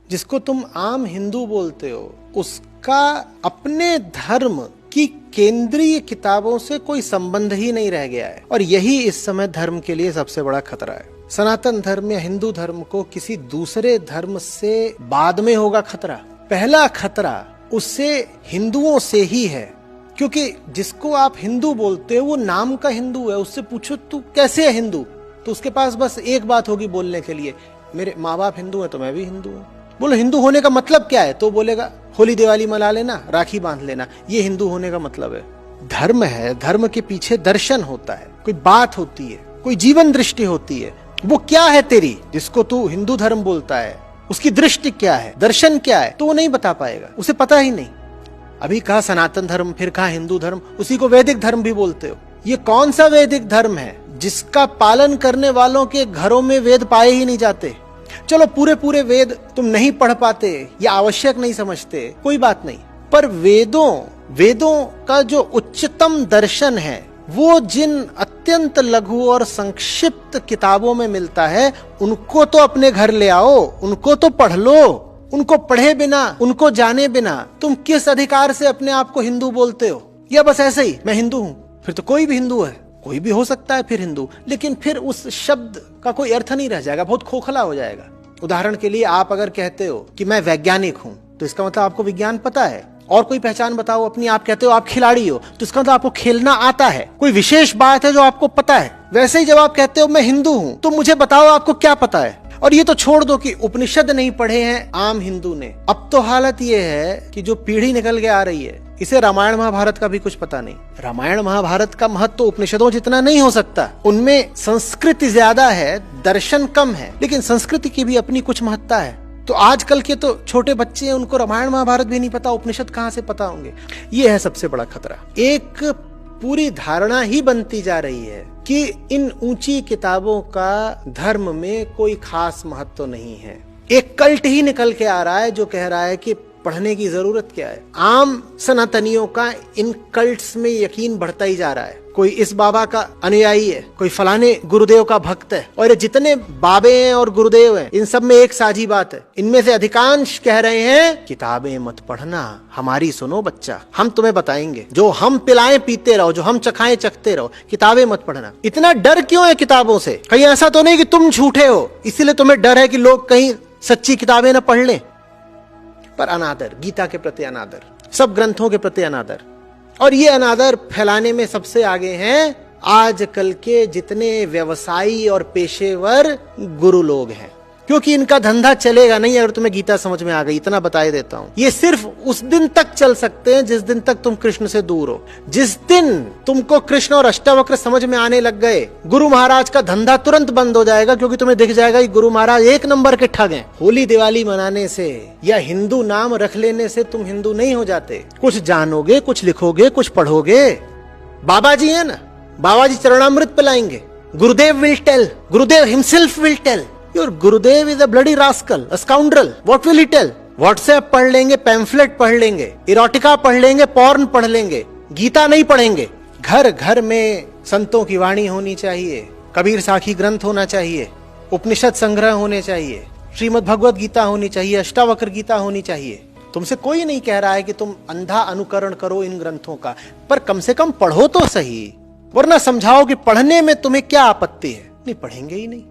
जिसको तुम आम हिंदू बोलते हो, उसका अपने धर्म की केंद्रीय किताबों से कोई संबंध ही नहीं रह गया है। और यही इस समय धर्म के लिए सबसे बड़ा खतरा है। सनातन धर्म या हिंदू धर्म को किसी दूसरे धर्म से बाद में होगा खतरा। पहला खतरा उससे हिंदुओं से ही है, क्योंकि जिसको आप हिंदू बोलते हो वो नाम का हिंदू है। उससे पूछो तू कैसे है हिंदू, तो उसके पास बस एक बात होगी बोलने के लिए, मेरे माँ बाप हिंदू हैं तो मैं भी हिंदू हूँ। बोलो हिंदू होने का मतलब क्या है, तो बोलेगा होली दिवाली मना लेना, राखी बांध लेना, ये हिंदू होने का मतलब है। धर्म है, धर्म के पीछे दर्शन होता है, कोई बात होती है, कोई जीवन दृष्टि होती है। वो क्या है तेरी, जिसको तू हिंदू धर्म बोलता है, उसकी दृष्टि क्या है, दर्शन क्या है, तो वो नहीं बता पाएगा, उसे पता ही नहीं। अभी कहा सनातन धर्म, फिर कहा हिंदू धर्म, उसी को वैदिक धर्म भी बोलते हो। ये कौन सा वैदिक धर्म है जिसका पालन करने वालों के घरों में वेद पाए ही नहीं जाते? चलो पूरे पूरे वेद तुम नहीं पढ़ पाते या आवश्यक नहीं समझते, कोई बात नहीं, पर वेदों का जो उच्चतम दर्शन है वो जिन अत्यंत लघु और संक्षिप्त किताबों में मिलता है, उनको तो अपने घर ले आओ, उनको तो पढ़ लो। उनको पढ़े बिना, उनको जाने बिना तुम किस अधिकार से अपने आप को हिंदू बोलते हो? या बस ऐसे ही मैं हिंदू हूं, फिर तो कोई भी हिंदू है, कोई भी हो सकता है फिर हिंदू, लेकिन फिर उस शब्द का कोई अर्थ नहीं रह जाएगा, बहुत खोखला हो जाएगा। उदाहरण के लिए आप अगर कहते हो कि मैं वैज्ञानिक हूं, तो इसका मतलब आपको विज्ञान पता है। और कोई पहचान बताओ अपनी, आप कहते हो आप खिलाड़ी हो, तो इसका मतलब आपको खेलना आता है, कोई विशेष बात है जो आपको पता है। वैसे ही जब आप कहते हो मैं हिंदू हूं, तो मुझे बताओ आपको क्या पता है। और ये तो छोड़ दो कि उपनिषद नहीं पढ़े हैं आम हिंदू ने, अब तो हालत ये है कि जो पीढ़ी निकल के आ रही है, इसे रामायण महाभारत का भी कुछ पता नहीं। रामायण महाभारत का महत्व तो उपनिषदों जितना नहीं हो सकता, उनमें संस्कृति ज्यादा है, दर्शन कम है, लेकिन संस्कृति की भी अपनी कुछ महत्ता है। तो आजकल के तो छोटे बच्चे हैं, उनको रामायण महाभारत भी नहीं पता, उपनिषद कहाँ से पता होंगे? ये है सबसे बड़ा खतरा। एक पूरी धारणा ही बनती जा रही है कि इन ऊंची किताबों का धर्म में कोई खास महत्व नहीं है। एक कल्ट ही निकल के आ रहा है जो कह रहा है कि पढ़ने की जरूरत क्या है। आम सनातनियों का इन कल्ट्स में यकीन बढ़ता ही जा रहा है। कोई इस बाबा का अनुयायी है, कोई फलाने गुरुदेव का भक्त है, और ये जितने बाबे हैं और गुरुदेव हैं, इन सब में एक साझी बात है। इनमें से अधिकांश कह रहे हैं किताबें मत पढ़ना, हमारी सुनो बच्चा, हम तुम्हें बताएंगे, जो हम पिलाएं पीते रहो, जो हम चखाएं चखते रहो, किताबें मत पढ़ना। इतना डर क्यों है किताबों से? कहीं ऐसा तो नहीं कि तुम झूठे हो इसीलिए तुम्हें डर है कि लोग कहीं सच्ची किताबें न पढ़ लें? पर अनादर, गीता के प्रति अनादर, सब ग्रंथों के प्रति अनादर, और ये अनादर फैलाने में सबसे आगे हैं आजकल के जितने व्यवसायी और पेशेवर गुरु लोग हैं, क्योंकि इनका धंधा चलेगा नहीं अगर तुम्हें गीता समझ में आ गई। इतना बता देता हूं, ये सिर्फ उस दिन तक चल सकते हैं जिस दिन तक तुम कृष्ण से दूर हो। जिस दिन तुमको कृष्ण और अष्टावक्र समझ में आने लग गए, गुरु महाराज का धंधा तुरंत बंद हो जाएगा, क्योंकि तुम्हें दिख जाएगा कि गुरु महाराज एक नंबर के ठग हैं। होली दिवाली मनाने से या हिंदू नाम रख लेने से तुम हिंदू नहीं हो जाते। कुछ जानोगे, कुछ लिखोगे, कुछ पढ़ोगे। बाबा जी है ना, बाबा जी चरणामृत पिलाएंगे, Gurudev will tell, Gurudev himself will tell, Your Gurudev is a bloody rascal, a scoundrel. What will he tell? WhatsApp पढ़ लेंगे, पैम्फलेट पढ़ लेंगे, इरोटिका पढ़ लेंगे, पॉर्न पढ़ लेंगे, गीता नहीं पढ़ेंगे। घर घर में संतों की वाणी होनी चाहिए, कबीर साखी ग्रंथ होना चाहिए, उपनिषद संग्रह होने चाहिए, श्रीमद् भगवत गीता होनी चाहिए, अष्टावक्र गीता होनी चाहिए। तुमसे कोई नहीं कह रहा है कि तुम अंधा अनुकरण करो इन ग्रंथों का, पर कम से कम पढ़ो तो सही, वरना समझाओ कि पढ़ने में तुम्हें क्या आपत्ति है। नहीं पढ़ेंगे ही नहीं।